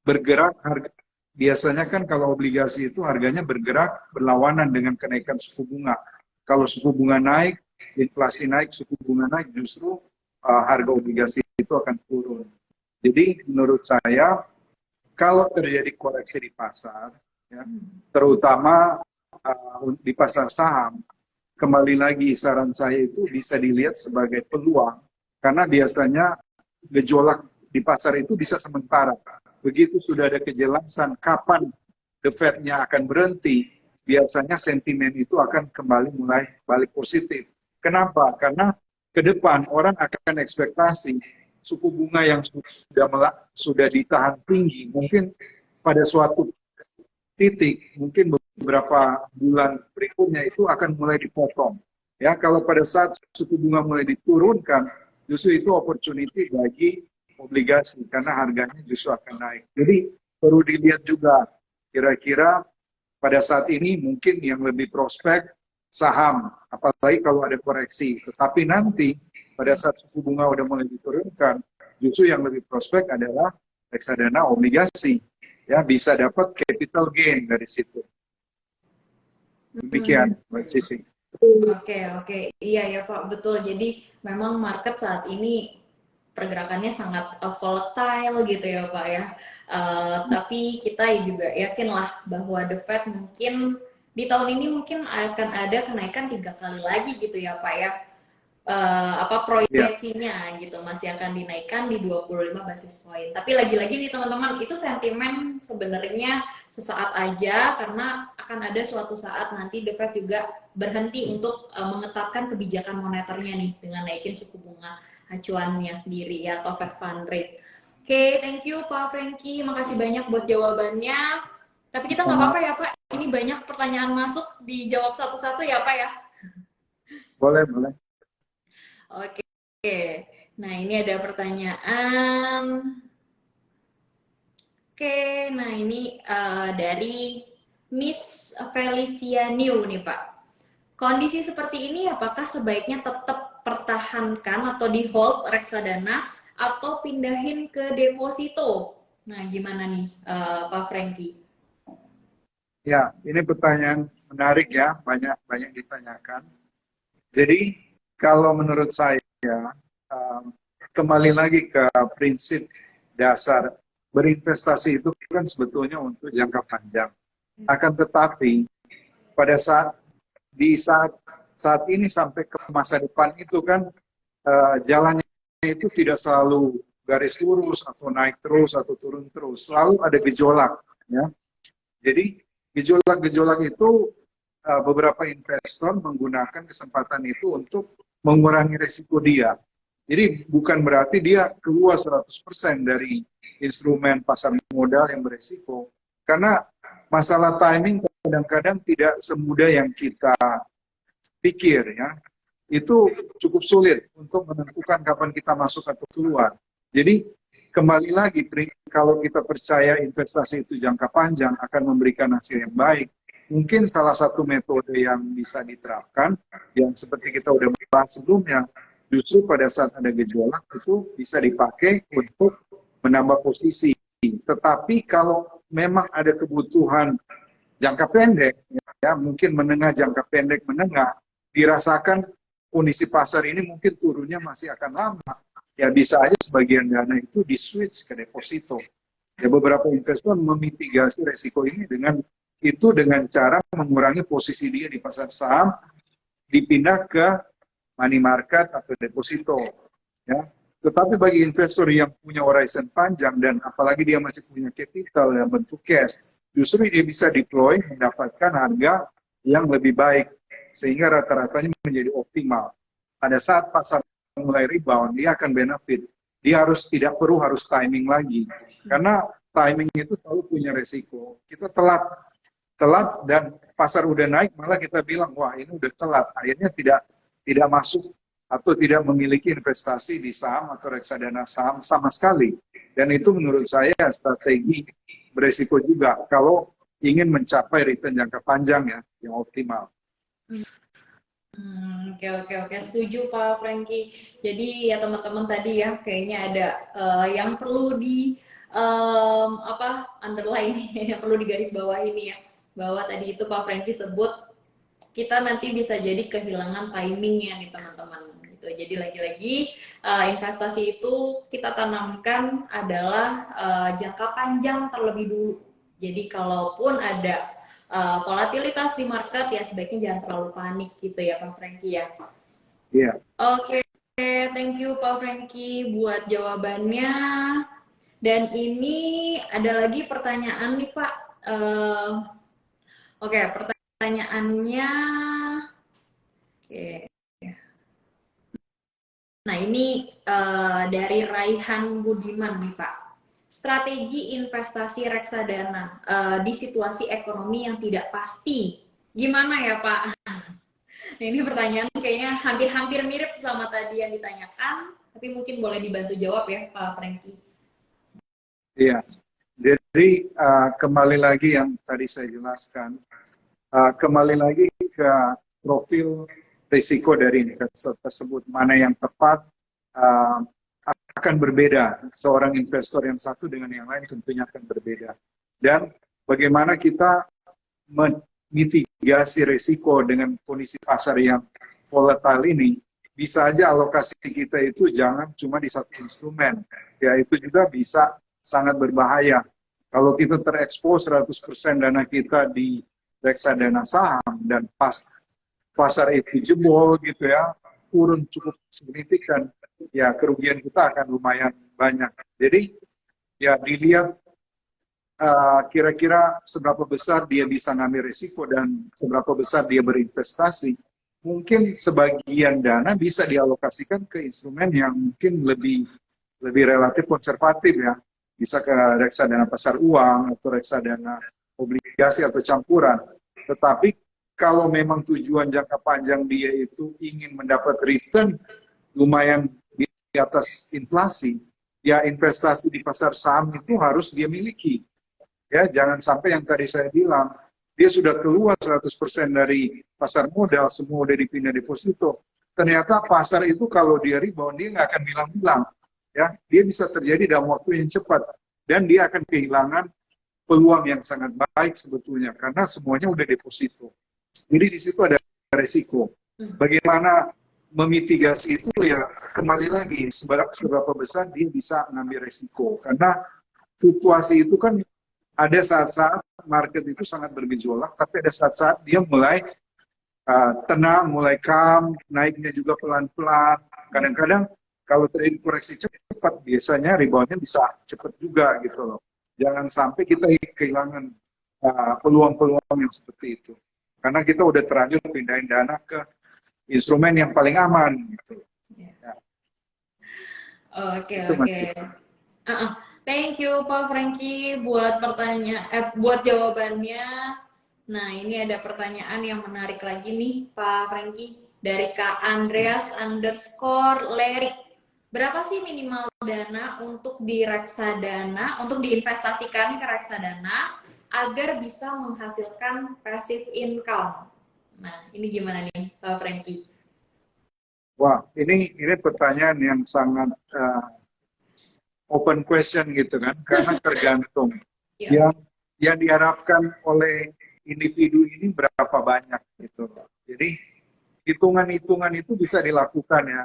bergerak harga. Biasanya kan kalau obligasi itu harganya bergerak berlawanan dengan kenaikan suku bunga. Kalau suku bunga naik, inflasi naik, suku bunga naik, justru harga obligasi itu akan turun. Jadi menurut saya kalau terjadi koreksi di pasar, ya, terutama di pasar saham, kembali lagi saran saya itu bisa dilihat sebagai peluang, karena biasanya gejolak di pasar itu bisa sementara. Begitu sudah ada kejelasan kapan The Fed-nya akan berhenti, biasanya sentimen itu akan kembali mulai balik positif. Kenapa? Karena ke depan orang akan ekspektasi suku bunga yang sudah ditahan tinggi, mungkin pada suatu titik, mungkin beberapa bulan berikutnya itu akan mulai dipotong. Ya, kalau pada saat suku bunga mulai diturunkan, justru itu opportunity bagi obligasi karena harganya justru akan naik. Jadi perlu dilihat juga kira-kira pada saat ini mungkin yang lebih prospek saham, apalagi kalau ada koreksi. Tetapi nanti pada saat suku bunga udah mulai diturunkan, justru yang lebih prospek adalah reksadana obligasi. Ya, bisa dapat capital gain dari situ. Demikian, Mbak Cici. Oke. Iya ya Pak, betul. Jadi memang market saat ini pergerakannya sangat volatile gitu ya Pak ya. Tapi kita juga yakinlah bahwa The Fed mungkin di tahun ini mungkin akan ada kenaikan 3 kali lagi gitu ya Pak ya. Proyeksinya gitu masih akan dinaikkan di 25 basis point. Tapi lagi-lagi nih teman-teman, itu sentimen sebenarnya sesaat aja karena akan ada suatu saat nanti The Fed juga berhenti untuk mengetatkan kebijakan moneternya nih dengan naikin suku bunga acuannya sendiri ya atau Fed Fund Rate. Oke, thank you Pak Franky, makasih banyak buat jawabannya. Tapi kita nggak apa-apa ya Pak, ini banyak pertanyaan masuk, dijawab satu-satu ya Pak ya. Boleh. Oke, nah ini ada pertanyaan. Oke, nah ini dari Miss Felicia New nih Pak. Kondisi seperti ini apakah sebaiknya tetap pertahankan atau di hold reksadana atau pindahin ke deposito? Nah gimana nih Pak Franky? Ya, ini pertanyaan menarik ya, banyak ditanyakan. Jadi kalau menurut saya, kembali lagi ke prinsip dasar berinvestasi itu kan sebetulnya untuk jangka panjang. Akan tetapi pada saat ini sampai ke masa depan itu kan jalannya itu tidak selalu garis lurus atau naik terus atau turun terus, selalu ada gejolak. Ya. Jadi Gejolak-gejolak itu beberapa investor menggunakan kesempatan itu untuk mengurangi risiko dia. Jadi bukan berarti dia keluar 100% dari instrumen pasar modal yang beresiko. Karena masalah timing kadang-kadang tidak semudah yang kita pikir ya. Itu cukup sulit untuk menentukan kapan kita masuk atau keluar. Jadi kembali lagi, kalau kita percaya investasi itu jangka panjang akan memberikan hasil yang baik, mungkin salah satu metode yang bisa diterapkan, yang seperti kita udah bahas sebelumnya, justru pada saat ada gejolak itu bisa dipakai untuk menambah posisi. Tetapi kalau memang ada kebutuhan jangka pendek, ya mungkin menengah, jangka pendek, menengah, dirasakan kondisi pasar ini mungkin turunnya masih akan lama, ya bisa aja sebagian dana itu di-switch ke deposito. Ya beberapa investor memitigasi resiko ini dengan cara mengurangi posisi dia di pasar saham, dipindah ke money market atau deposito. Ya. Tetapi bagi investor yang punya horizon panjang dan apalagi dia masih punya capital yang bentuk cash, justru dia bisa deploy mendapatkan harga yang lebih baik sehingga rata-ratanya menjadi optimal. Pada saat pasar mulai rebound, dia akan benefit. Dia tidak perlu harus timing lagi. Karena timing itu selalu punya resiko. Kita telat dan pasar udah naik, malah kita bilang, wah ini udah telat. Akhirnya tidak masuk atau tidak memiliki investasi di saham atau reksadana saham sama sekali. Dan itu menurut saya strategi beresiko juga kalau ingin mencapai return jangka panjang ya, yang optimal. Oke, setuju Pak Franky. Jadi ya teman-teman tadi ya kayaknya ada yang perlu di underline yang perlu digaris bawah ini ya, bahwa tadi itu Pak Franky sebut kita nanti bisa jadi kehilangan timingnya nih teman-teman gitu. Jadi lagi-lagi investasi itu kita tanamkan adalah jangka panjang terlebih dulu. Jadi kalaupun ada volatilitas di market ya sebaiknya jangan terlalu panik gitu ya Pak Franky ya. Iya. Oke, thank you Pak Franky buat jawabannya. Dan ini ada lagi pertanyaan nih Pak. Oke, pertanyaannya. Oke. Nah ini dari Raihan Budiman nih Pak. Strategi investasi reksadana di situasi ekonomi yang tidak pasti. Gimana ya Pak? Nah, ini pertanyaan kayaknya hampir-hampir mirip sama tadi yang ditanyakan, tapi mungkin boleh dibantu jawab ya Pak Franky. Iya, jadi kembali lagi yang tadi saya jelaskan, kembali lagi ke profil risiko dari investor tersebut, mana yang tepat akan berbeda. Seorang investor yang satu dengan yang lain tentunya akan berbeda. Dan bagaimana kita memitigasi risiko dengan kondisi pasar yang volatile ini, bisa aja alokasi kita itu jangan cuma di satu instrumen. Ya itu juga bisa sangat berbahaya. Kalau kita terekspos 100% dana kita di reksadana saham dan pasar itu jebol gitu ya, turun cukup signifikan, ya kerugian kita akan lumayan banyak. Jadi ya dilihat kira-kira seberapa besar dia bisa ngambil risiko dan seberapa besar dia berinvestasi. Mungkin sebagian dana bisa dialokasikan ke instrumen yang mungkin lebih relatif konservatif ya. Bisa ke reksadana pasar uang atau reksadana obligasi atau campuran. Tetapi kalau memang tujuan jangka panjang dia itu ingin mendapat return lumayan di atas inflasi, ya investasi di pasar saham itu harus dia miliki. Ya, jangan sampai yang tadi saya bilang, dia sudah keluar 100% dari pasar modal, semua udah dipindah deposito. Ternyata pasar itu kalau dia rebound, dia nggak akan bilang-bilang. Ya, dia bisa terjadi dalam waktu yang cepat dan dia akan kehilangan peluang yang sangat baik sebetulnya karena semuanya udah deposito. Jadi di situ ada resiko. Bagaimana memitigasi itu ya kembali lagi seberapa besar dia bisa ngambil resiko karena fluktuasi itu kan ada saat-saat market itu sangat bergejolak tapi ada saat-saat dia mulai tenang, mulai calm, naiknya juga pelan-pelan. Kadang-kadang kalau terjadi koreksi cepat, biasanya reboundnya bisa cepat juga gitu loh. Jangan sampai kita kehilangan peluang-peluang yang seperti itu. Karena kita udah terlanjur pindahin dana ke instrumen yang paling aman gitu. Ya, Oke, itu oke. masih. Thank you Pak Franky buat buat jawabannya. Nah, ini ada pertanyaan yang menarik lagi nih Pak Franky dari Kak Andreas underscore Lerik. Berapa sih minimal dana untuk di reksadana, untuk diinvestasikan ke reksadana agar bisa menghasilkan passive income? Nah, ini gimana nih Pak Franky? Wah, ini pertanyaan yang sangat open question gitu kan, karena tergantung Ya. yang diharapkan oleh individu ini berapa banyak gitu. Jadi hitungan-hitungan itu bisa dilakukan ya,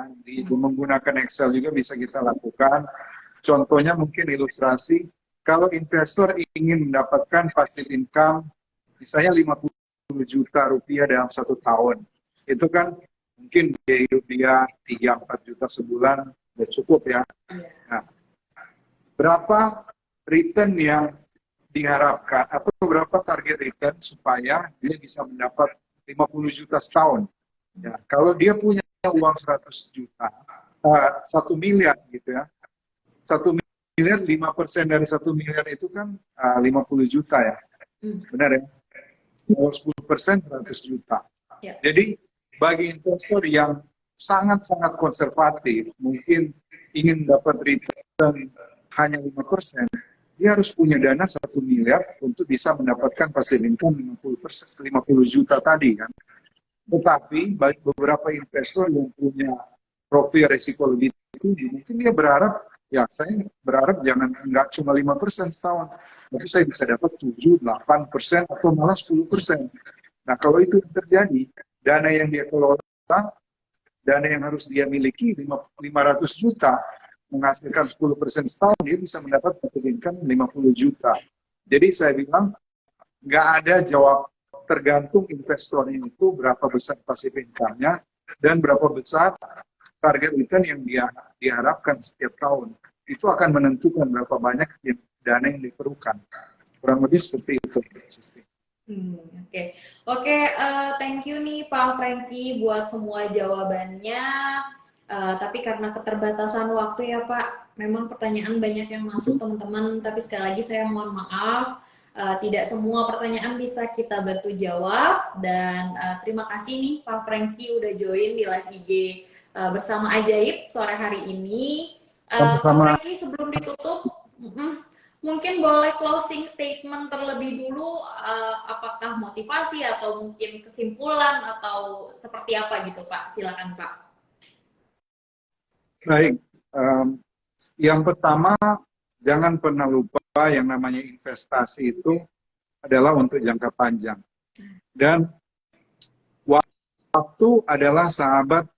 menggunakan Excel juga bisa kita lakukan. Contohnya mungkin ilustrasi, kalau investor ingin mendapatkan passive income, misalnya 50 juta rupiah dalam 1 tahun, itu kan mungkin biaya hidup dia 3-4 juta sebulan, udah cukup ya. Nah, berapa return yang diharapkan, atau berapa target return supaya dia bisa mendapat 50 juta setahun. Ya, kalau dia punya uang 100 juta, 1 miliar gitu ya, 1 miliar, 5% dari 1 miliar itu kan 50 juta ya, benar ya? Kalau 10% 100 juta. Ya. Jadi bagi investor yang sangat-sangat konservatif, mungkin ingin dapat return hanya 5%, dia harus punya dana 1 miliar untuk bisa mendapatkan passive income 50 juta tadi kan. Tetapi bagi beberapa investor yang punya profil risiko lebih tinggi, mungkin dia berharap, ya saya berharap jangan nggak cuma 5% setahun, tapi saya bisa dapat 7, 8%, atau malah 10%. Nah kalau itu terjadi, dana yang dia kelola, dana yang harus dia miliki 500 juta, menghasilkan 10% setahun, dia bisa mendapat passive income 50 juta. Jadi saya bilang, nggak ada jawab, tergantung investornya itu berapa besar passive income-nya dan berapa besar target return yang dia diharapkan setiap tahun. Itu akan menentukan berapa banyak dana yang diperlukan. Kurang lebih seperti itu. Oke, thank you nih Pak Franky buat semua jawabannya. Tapi karena keterbatasan waktu ya Pak, memang pertanyaan banyak yang masuk teman-teman. Tapi sekali lagi saya mohon maaf, tidak semua pertanyaan bisa kita bantu jawab. Dan terima kasih nih Pak Franky udah join di live IG bersama Ajaib sore hari ini. Pak Franky sebelum ditutup, mungkin boleh closing statement terlebih dulu, apakah motivasi atau mungkin kesimpulan atau seperti apa gitu Pak, silakan Pak. Baik, yang pertama jangan pernah lupa yang namanya investasi itu adalah untuk jangka panjang, dan waktu adalah sahabat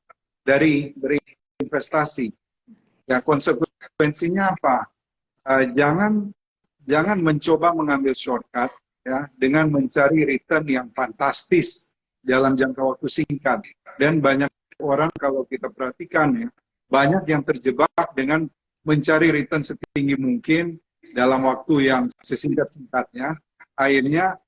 dari berinvestasi. Ya, konsekuensinya apa? Jangan mencoba mengambil shortcut ya dengan mencari return yang fantastis dalam jangka waktu singkat. Dan banyak orang kalau kita perhatikan ya, banyak yang terjebak dengan mencari return setinggi mungkin dalam waktu yang sesingkat-singkatnya. Akhirnya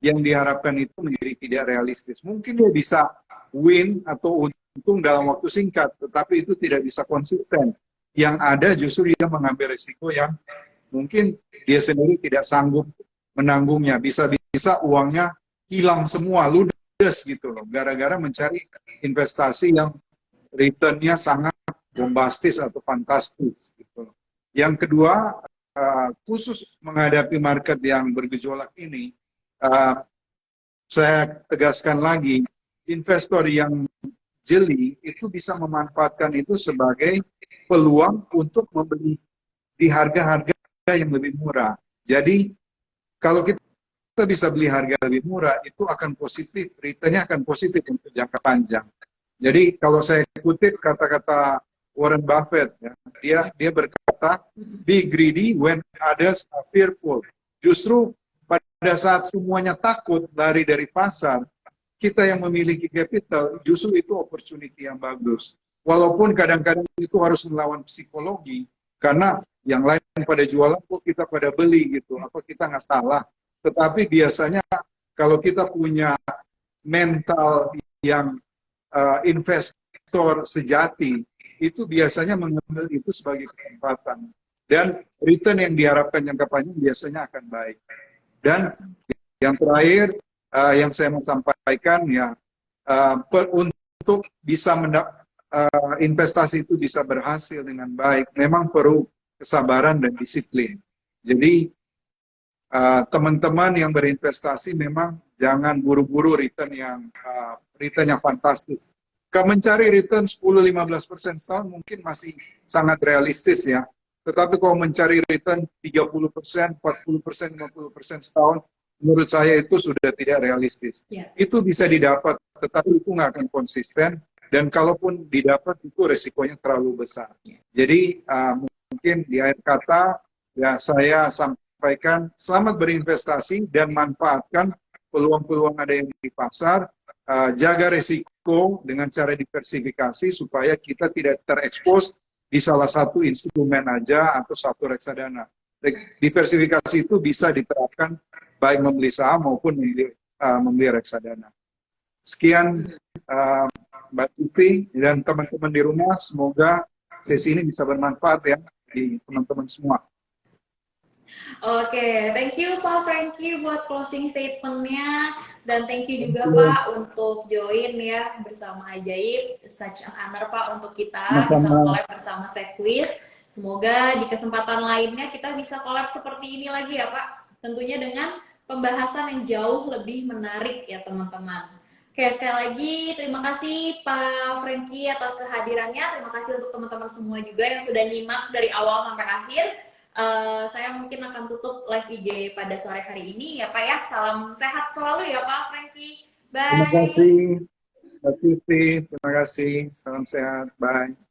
yang diharapkan itu menjadi tidak realistis. Mungkin dia bisa win atau untung dalam waktu singkat, tetapi itu tidak bisa konsisten. Yang ada justru dia mengambil risiko yang mungkin dia sendiri tidak sanggup menanggungnya. Bisa-bisa uangnya hilang semua, ludes gitu loh, gara-gara mencari investasi yang return-nya sangat bombastis atau fantastis gitu. Yang kedua, khusus menghadapi market yang bergejolak ini, saya tegaskan lagi, investor yang jeli itu bisa memanfaatkan itu sebagai peluang untuk membeli di harga-harga yang lebih murah. Jadi kalau kita bisa beli harga lebih murah, itu akan positif, return-nya akan positif untuk jangka panjang. Jadi kalau saya kutip kata-kata Warren Buffett, ya, dia berkata, be greedy when others are fearful. Justru pada saat semuanya takut lari dari pasar, kita yang memiliki capital, justru itu opportunity yang bagus. Walaupun kadang-kadang itu harus melawan psikologi, karena yang lain pada jualan, kok kita pada beli gitu, apa kita nggak salah. Tetapi biasanya kalau kita punya mental yang investor sejati, itu biasanya mengambil itu sebagai kesempatan. Dan return yang diharapkan jangka panjang biasanya akan baik. Dan yang terakhir yang saya mau sampaikan ya, untuk bisa investasi itu bisa berhasil dengan baik, memang perlu kesabaran dan disiplin. Jadi teman-teman yang berinvestasi memang jangan buru-buru return yang fantastis. Kalau mencari return 10-15% setahun mungkin masih sangat realistis ya. Tetapi kalau mencari return 30%, 40%, 50% setahun, menurut saya itu sudah tidak realistis. Yeah. Itu bisa didapat, tetapi itu nggak akan konsisten. Dan kalaupun didapat, itu resikonya terlalu besar. Yeah. Jadi mungkin di akhir kata, ya saya sampaikan selamat berinvestasi dan manfaatkan peluang-peluang ada yang di pasar. Jaga resiko dengan cara diversifikasi supaya kita tidak terekspos di salah satu instrumen aja atau satu reksadana. Diversifikasi itu bisa diterapkan baik membeli saham maupun membeli reksadana. Sekian Mbak Tuti dan teman-teman di rumah, semoga sesi ini bisa bermanfaat ya di teman-teman semua. Oke, thank you Pak Franky buat closing statement-nya, dan thank you juga Pak untuk join ya bersama Ajaib. Such an honor Pak untuk kita bisa collab bersama Sekwis. Semoga di kesempatan lainnya kita bisa collab seperti ini lagi ya Pak. Tentunya dengan pembahasan yang jauh lebih menarik ya teman-teman. Oke, sekali lagi terima kasih Pak Franky atas kehadirannya. Terima kasih untuk teman-teman semua juga yang sudah nyimak dari awal sampai akhir. Saya mungkin akan tutup live IG pada sore hari ini ya Pak ya. Salam sehat selalu ya Pak Franky. Bye. Terima kasih Mbak Tuti. Terima kasih. Salam sehat. Bye.